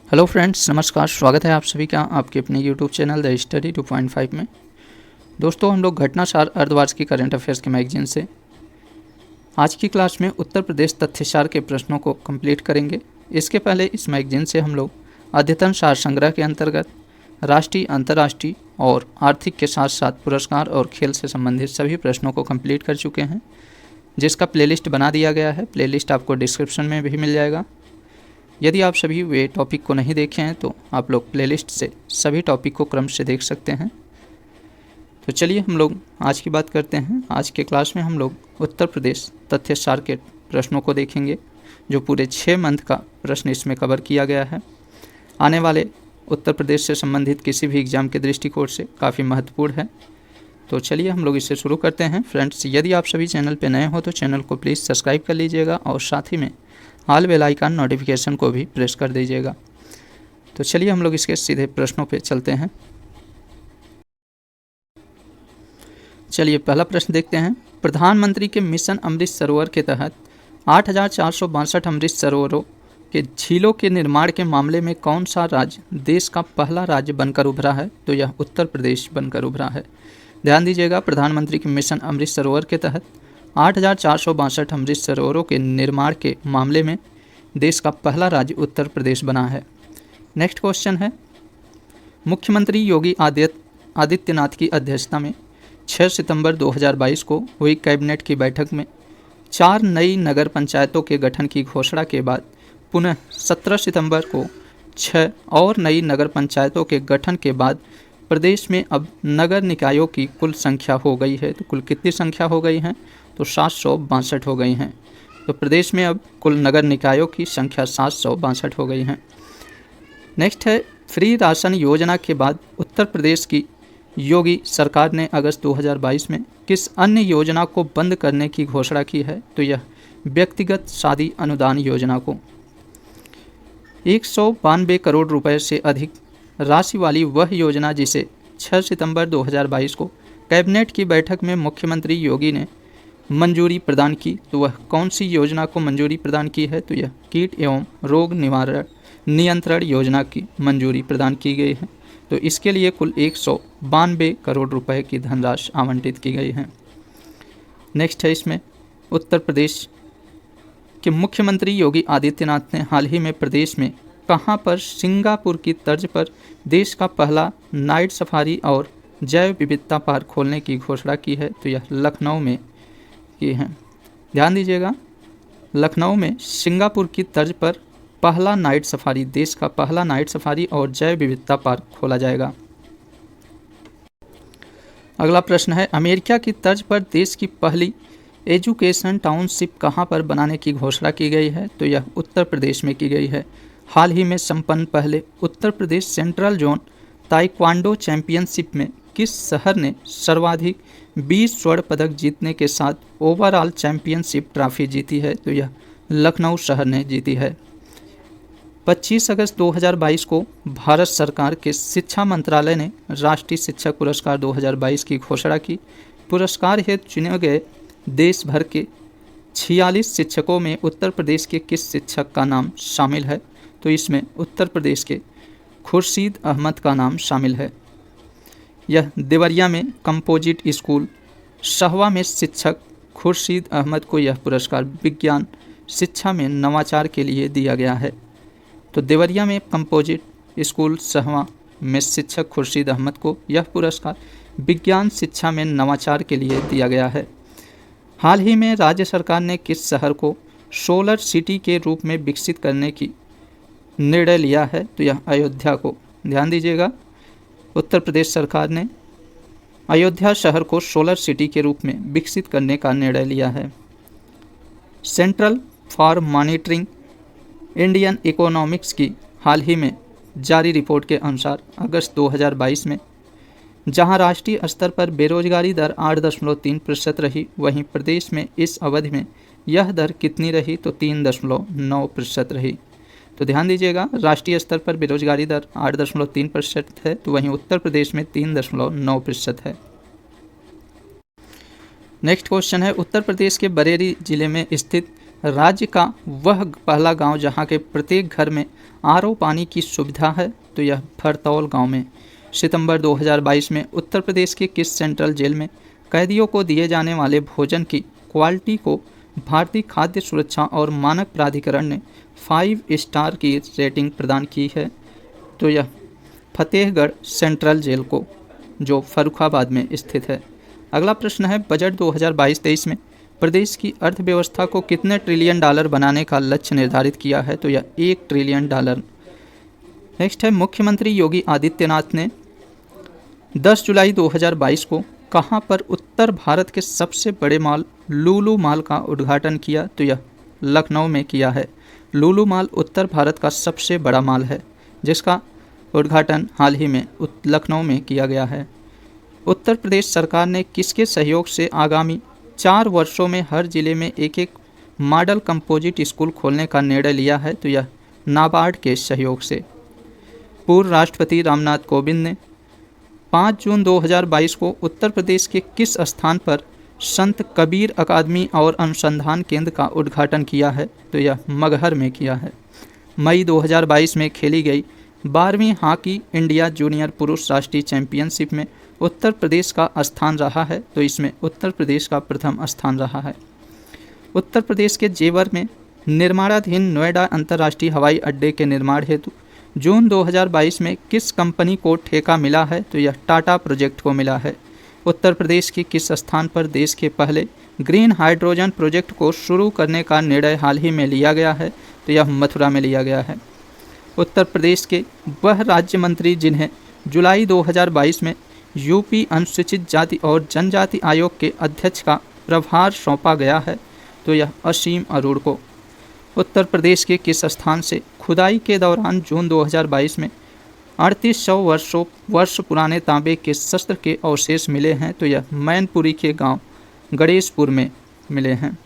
Hello friends, नमस्कार। स्वागत है आप सभी का आपके अपने यूट्यूब चैनल द स्टडी 2.5 में। दोस्तों, हम लोग घटनासार अर्धवार्षिक करंट अफेयर्स के मैगजीन से आज की क्लास में उत्तर प्रदेश तथ्यसार के प्रश्नों को कंप्लीट करेंगे। इसके पहले इस मैगजीन से हम लोग अद्यतन सार संग्रह के अंतर्गत राष्ट्रीय, अंतर्राष्ट्रीय और आर्थिक के साथ साथ पुरस्कार और खेल से संबंधित सभी प्रश्नों को कंप्लीट कर चुके हैं, जिसका प्लेलिस्ट बना दिया गया है। प्लेलिस्ट आपको डिस्क्रिप्शन में भी मिल जाएगा। यदि आप सभी वे टॉपिक को नहीं देखे हैं तो आप लोग प्लेलिस्ट से सभी टॉपिक को क्रम से देख सकते हैं। तो चलिए हम लोग आज की बात करते हैं। आज के क्लास में हम लोग उत्तर प्रदेश तथ्यसार के प्रश्नों को देखेंगे, जो पूरे 6 मंथ का प्रश्न इसमें कवर किया गया है। आने वाले उत्तर प्रदेश से संबंधित किसी भी एग्ज़ाम के दृष्टिकोण से काफ़ी महत्वपूर्ण है। तो चलिए हम लोग इससे शुरू करते हैं। फ्रेंड्स, यदि आप सभी चैनल पर नए हो तो चैनल को प्लीज़ सब्सक्राइब कर लीजिएगा और साथ ही में ऑल बेल आइकन नोटिफिकेशन को भी प्रेस कर दीजिएगा। तो चलिए हम लोग इसके सीधे प्रश्नों पे चलते हैं। चलिए पहला प्रश्न देखते हैं। प्रधानमंत्री के मिशन अमृत सरोवर के तहत 8,462 अमृत सरोवरों के झीलों के निर्माण के मामले में कौन सा राज्य देश का पहला राज्य बनकर उभरा है? तो यह उत्तर प्रदेश बनकर उभरा है। ध्यान दीजिएगा, प्रधानमंत्री के मिशन अमृत सरोवर के तहत 8,462 अमृत सरोवरों के निर्माण के मामले में देश का पहला राज्य उत्तर प्रदेश बना है। नेक्स्ट क्वेश्चन है, मुख्यमंत्री योगी आदित्यनाथ की अध्यक्षता में 6 सितंबर 2022 को हुई कैबिनेट की बैठक में 4 नई नगर पंचायतों के गठन की घोषणा के बाद पुनः 17 सितंबर को 6 और नई नगर पंचायतों के गठन के बाद प्रदेश में अब नगर निकायों की कुल संख्या हो गई है। तो कुल कितनी संख्या हो गई है? तो 762 हो गई हैं। तो प्रदेश में अब कुल नगर निकायों की संख्या 762 हो गई हैं। नेक्स्ट है, फ्री राशन योजना के बाद उत्तर प्रदेश की योगी सरकार ने अगस्त 2022 में किस अन्य योजना को बंद करने की घोषणा की है? तो यह व्यक्तिगत शादी अनुदान योजना को। 192 करोड़ रुपए से अधिक राशि वाली वह योजना जिसे 6 सितंबर 2022 को कैबिनेट की बैठक में मुख्यमंत्री योगी ने मंजूरी प्रदान की, तो वह कौन सी योजना को मंजूरी प्रदान की है? तो यह कीट एवं रोग नियंत्रण योजना की मंजूरी प्रदान की गई है। तो इसके लिए कुल 192 करोड़ रुपए की धनराशि आवंटित की गई है। नेक्स्ट है, इसमें उत्तर प्रदेश के मुख्यमंत्री योगी आदित्यनाथ ने हाल ही में प्रदेश में कहां पर सिंगापुर की तर्ज पर देश का पहला नाइट सफारी और जैव विविधता पार्क खोलने की घोषणा की है? तो यह लखनऊ में की हैं। ध्यान दीजिएगा, लखनऊ में सिंगापुर की तर्ज पर पहला नाइट सफारी, देश का पहला नाइट सफारी और जैव विविधता पार्क खोला जाएगा। अगला प्रश्न है, अमेरिका की तर्ज पर देश की पहली एजुकेशन टाउनशिप कहां पर बनाने की घोषणा की गई है? तो यह उत्तर प्रदेश में की गई है। हाल ही में संपन्न पहले Uttar Pradesh central zone taekwondo championship में किस शहर ने सर्वाधिक 20 स्वर्ण पदक जीतने के साथ ओवरऑल चैंपियनशिप ट्रॉफी जीती है? तो यह लखनऊ शहर ने जीती है। 25 अगस्त 2022 को भारत सरकार के शिक्षा मंत्रालय ने राष्ट्रीय शिक्षक पुरस्कार 2022 की घोषणा की। पुरस्कार हेतु चुने गए देश भर के 46 शिक्षकों में उत्तर प्रदेश के किस शिक्षक का नाम शामिल है? तो इसमें उत्तर प्रदेश के खुर्शीद अहमद का नाम शामिल है। यह देवरिया में कंपोजिट स्कूल शहवा में शिक्षक खुर्शीद अहमद को यह पुरस्कार विज्ञान शिक्षा में नवाचार के लिए दिया गया है। तो देवरिया में कंपोजिट स्कूल शहवा में शिक्षक खुर्शीद अहमद को यह पुरस्कार विज्ञान शिक्षा में नवाचार के लिए दिया गया है। हाल ही में राज्य सरकार ने किस शहर को सोलर सिटी के रूप में विकसित करने की निर्णय लिया है? तो यह अयोध्या को। ध्यान दीजिएगा, उत्तर प्रदेश सरकार ने अयोध्या शहर को सोलर सिटी के रूप में विकसित करने का निर्णय लिया है। Central for monitoring Indian economics की हाल ही में जारी रिपोर्ट के अनुसार अगस्त 2022 में जहां राष्ट्रीय स्तर पर बेरोजगारी दर 8.3% रही, वहीं प्रदेश में इस अवधि में यह दर कितनी रही? तो 3.9% रही। तो ध्यान दीजिएगा, राष्ट्रीय स्तर पर बेरोजगारी दर 8.3% है, तो वहीं उत्तर प्रदेश में 3.9% है। नेक्स्ट क्वेश्चन है, उत्तर प्रदेश के बरेली जिले में स्थित राज्य का वह पहला गांव जहां के प्रत्येक घर में आरओ पानी की सुविधा है? तो यह भरतौल गांव में। सितंबर 2022 में उत्तर प्रदेश के किस सेंट्रल जेल में कैदियों को दिए जाने वाले भोजन की क्वालिटी को भारतीय खाद्य सुरक्षा और मानक प्राधिकरण ने 5 स्टार की रेटिंग प्रदान की है? तो यह फतेहगढ़ सेंट्रल जेल को, जो फर्रुखाबाद में स्थित है। अगला प्रश्न है, बजट 2022-23 में प्रदेश की अर्थव्यवस्था को कितने ट्रिलियन डॉलर बनाने का लक्ष्य निर्धारित किया है? तो यह 1 ट्रिलियन डॉलर। नेक्स्ट है, मुख्यमंत्री योगी आदित्यनाथ ने 10 जुलाई 2022 को कहां पर उत्तर भारत के सबसे बड़े मॉल लुलु मॉल का उद्घाटन किया? तो यह लखनऊ में किया है। लुलु मॉल उत्तर भारत का सबसे बड़ा मॉल है, जिसका उद्घाटन हाल ही में लखनऊ में किया गया है। उत्तर प्रदेश सरकार ने किसके सहयोग से आगामी 4 वर्षों में हर जिले में एक मॉडल कंपोजिट स्कूल खोलने का निर्णय लिया है? तो यह नाबार्ड के सहयोग से। पूर्व राष्ट्रपति रामनाथ कोविंद ने 5 जून 2022 को उत्तर प्रदेश के किस स्थान पर संत कबीर अकादमी और अनुसंधान केंद्र का उद्घाटन किया है? तो यह मगहर में किया है। मई 2022 में खेली गई 12वीं हॉकी इंडिया जूनियर पुरुष राष्ट्रीय चैंपियनशिप में उत्तर प्रदेश का स्थान रहा है? तो इसमें उत्तर प्रदेश का प्रथम स्थान रहा है। उत्तर प्रदेश के जेवर में निर्माणाधीन नोएडा अंतर्राष्ट्रीय हवाई अड्डे के निर्माण हेतु जून 2022 में किस कंपनी को ठेका मिला है? तो यह टाटा प्रोजेक्ट को मिला है। उत्तर प्रदेश के किस स्थान पर देश के पहले ग्रीन हाइड्रोजन प्रोजेक्ट को शुरू करने का निर्णय हाल ही में लिया गया है? तो यह मथुरा में लिया गया है। उत्तर प्रदेश के वह राज्य मंत्री जिन्हें जुलाई 2022 में यूपी अनुसूचित जाति और जनजाति आयोग के अध्यक्ष का प्रभार सौंपा गया है? तो यह असीम अरोड़ को। उत्तर प्रदेश के किस स्थान से खुदाई के दौरान जून 2022 में 3800 वर्ष पुराने तांबे के शस्त्र के अवशेष मिले हैं? तो यह मैनपुरी के गांव गणेशपुर में मिले हैं।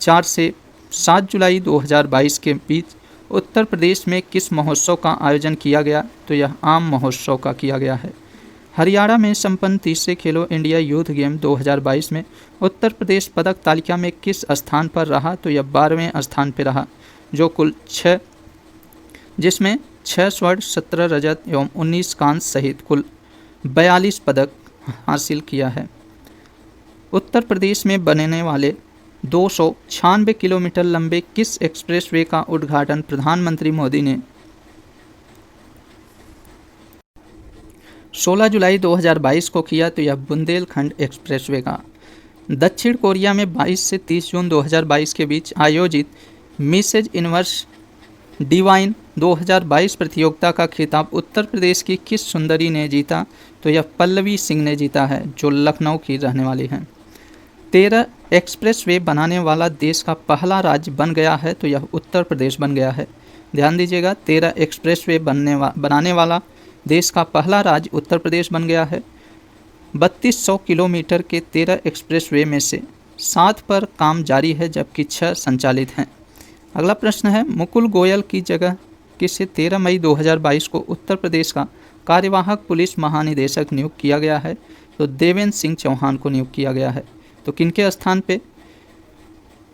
4 से 7 जुलाई 2022 के बीच उत्तर प्रदेश में किस महोत्सव का आयोजन किया गया? तो यह आम महोत्सव का किया गया है। हरियाणा में संपन्न तीसरे खेलो इंडिया यूथ गेम 2022 में उत्तर प्रदेश पदक तालिका में किस स्थान पर रहा? तो यह 12वें स्थान पर रहा, जो कुल 6 जिसमें 6 स्वर्ण 17 रजत एवं 19 कांस्य सहित कुल 42 पदक हासिल किया है। उत्तर प्रदेश में बनने वाले 296 किलोमीटर लंबे किस एक्सप्रेसवे का उद्घाटन प्रधानमंत्री मोदी ने 16 जुलाई 2022 को किया? तो यह बुंदेलखंड एक्सप्रेसवे का। दक्षिण कोरिया में 22 से 30 जून 2022 के बीच आयोजित मिसेज यूनिवर्स डिवाइन 2022 प्रतियोगिता का खिताब उत्तर प्रदेश की किस सुंदरी ने जीता? तो यह पल्लवी सिंह ने जीता है, जो लखनऊ की रहने वाली हैं। 13 एक्सप्रेसवे बनाने वाला देश का पहला राज्य बन गया है? तो यह उत्तर प्रदेश बन गया है। ध्यान दीजिएगा, 13 एक्सप्रेसवे बनाने वाला देश का पहला राज्य उत्तर प्रदेश बन गया है। 3200 किलोमीटर के 13 एक्सप्रेसवे में से 7 पर काम जारी है, जबकि 6 संचालित हैं। अगला प्रश्न है, मुकुल गोयल की जगह किसे 13 मई 2022 को उत्तर प्रदेश का कार्यवाहक पुलिस महानिदेशक नियुक्त किया गया है? तो देवेंद्र सिंह चौहान को नियुक्त किया गया है। तो किनके स्थान पे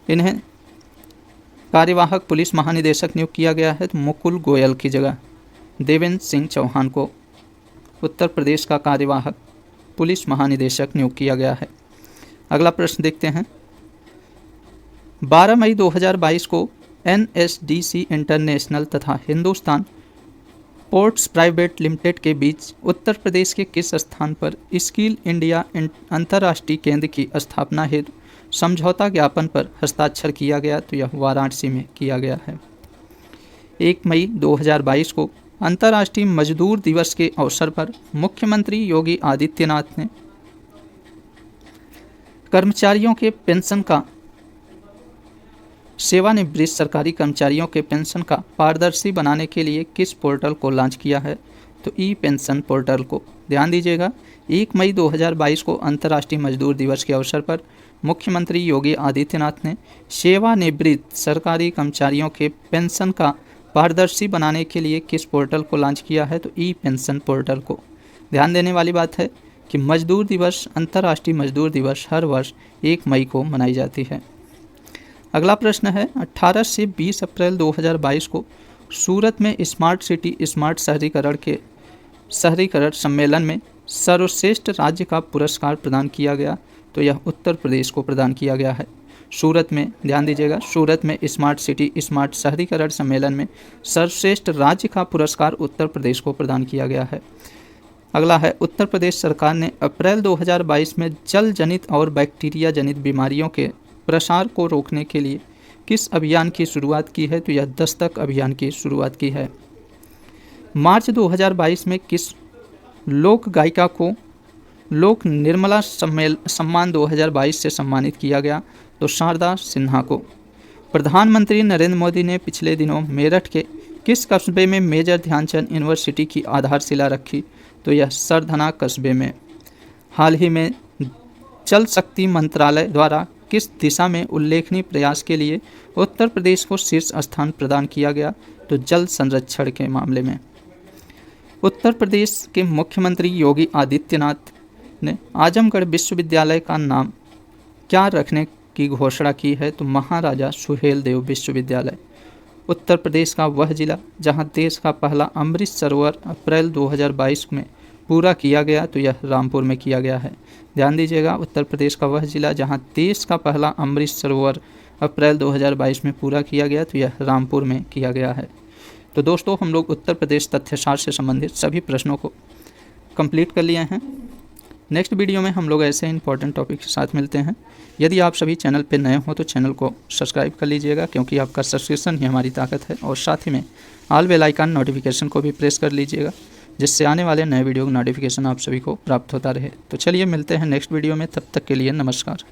इन्हें कार्यवाहक पुलिस महानिदेशक नियुक्त किया गया है? तो मुकुल गोयल की जगह देवेंद्र सिंह चौहान को उत्तर प्रदेश का कार्यवाहक पुलिस महानिदेशक नियुक्त किया गया है। अगला प्रश्न देखते हैं, 12 मई 2022 को NSDC इंटरनेशनल तथा हिंदुस्तान पोर्ट्स प्राइवेट लिमिटेड के बीच उत्तर प्रदेश के किस स्थान पर स्किल इंडिया अंतर्राष्ट्रीय केंद्र की स्थापना हेतु समझौता ज्ञापन पर हस्ताक्षर किया गया? तो यह वाराणसी में किया गया है। 1 मई 2022 को अंतर्राष्ट्रीय मजदूर दिवस के अवसर पर मुख्यमंत्री योगी आदित्यनाथ ने कर्मचारियों के पेंशन का सेवानिवृत्त सरकारी कर्मचारियों के पेंशन का पारदर्शी बनाने के लिए किस पोर्टल को लॉन्च किया है? तो ई पेंशन पोर्टल को। ध्यान दीजिएगा, 1 मई 2022 को अंतर्राष्ट्रीय मजदूर दिवस के अवसर पर मुख्यमंत्री योगी आदित्यनाथ ने सेवानिवृत्त सरकारी कर्मचारियों के पेंशन का पारदर्शी बनाने के लिए किस पोर्टल को लॉन्च किया है? तो ई पेंशन पोर्टल को। ध्यान देने वाली बात है कि मजदूर दिवस, अंतर्राष्ट्रीय मजदूर दिवस हर वर्ष 1 मई को मनाई जाती है। अगला प्रश्न है 18 से 20 अप्रैल 2022 को सूरत में स्मार्ट सिटी स्मार्ट शहरीकरण सम्मेलन में सर्वश्रेष्ठ राज्य का पुरस्कार प्रदान किया गया, तो यह उत्तर प्रदेश को प्रदान किया गया है। सूरत में, ध्यान दीजिएगा, सूरत में स्मार्ट सिटी स्मार्ट शहरीकरण सम्मेलन में सर्वश्रेष्ठ राज्य का पुरस्कार उत्तर प्रदेश को प्रदान किया गया है। अगला है उत्तर प्रदेश सरकार ने अप्रैल 2022 में जल जनित और बैक्टीरिया जनित बीमारियों के प्रसार को रोकने के लिए किस अभियान की शुरुआत की है, तो यह दस्तक अभियान की शुरुआत की है। मार्च 2022 में किस लोक गायिका को लोक निर्मला सम्मान 2022 से सम्मानित किया गया, तो शारदा सिन्हा को। प्रधानमंत्री नरेंद्र मोदी ने पिछले दिनों मेरठ के किस कस्बे में मेजर ध्यानचंद यूनिवर्सिटी की आधारशिला रखी, तो यह सरधना कस्बे में। हाल ही में जल शक्ति मंत्रालय द्वारा किस दिशा में उल्लेखनीय प्रयास के लिए उत्तर प्रदेश को शीर्ष स्थान प्रदान किया गया, तो जल संरक्षण के मामले में। उत्तर प्रदेश के मुख्यमंत्री योगी आदित्यनाथ ने आजमगढ़ विश्वविद्यालय का नाम क्या रखने की घोषणा की है, तो महाराजा सुहेलदेव विश्वविद्यालय। उत्तर प्रदेश का वह जिला जहां देश का पहला अमृत सरोवर अप्रैल 2022 में पूरा किया गया, तो यह रामपुर में किया गया है। ध्यान दीजिएगा, उत्तर प्रदेश का वह जिला जहां देश का पहला अमृत सरोवर अप्रैल 2022 में पूरा किया गया, तो यह रामपुर में किया गया है। तो दोस्तों, हम लोग उत्तर प्रदेश तथ्यशास्त्र से संबंधित सभी प्रश्नों को कंप्लीट कर लिए हैं। नेक्स्ट वीडियो में हम लोग ऐसे इंपॉर्टेंट टॉपिक के साथ मिलते हैं। यदि आप सभी चैनल पर नए हो तो चैनल को सब्सक्राइब कर लीजिएगा, क्योंकि आपका सब्सक्रिप्शन ही हमारी ताकत है। और साथ ही में ऑल बेल आइकन नोटिफिकेशन को भी प्रेस कर लीजिएगा, जिससे आने वाले नए वीडियो का नोटिफिकेशन आप सभी को प्राप्त होता रहे। तो चलिए मिलते हैं नेक्स्ट वीडियो में, तब तक के लिए नमस्कार।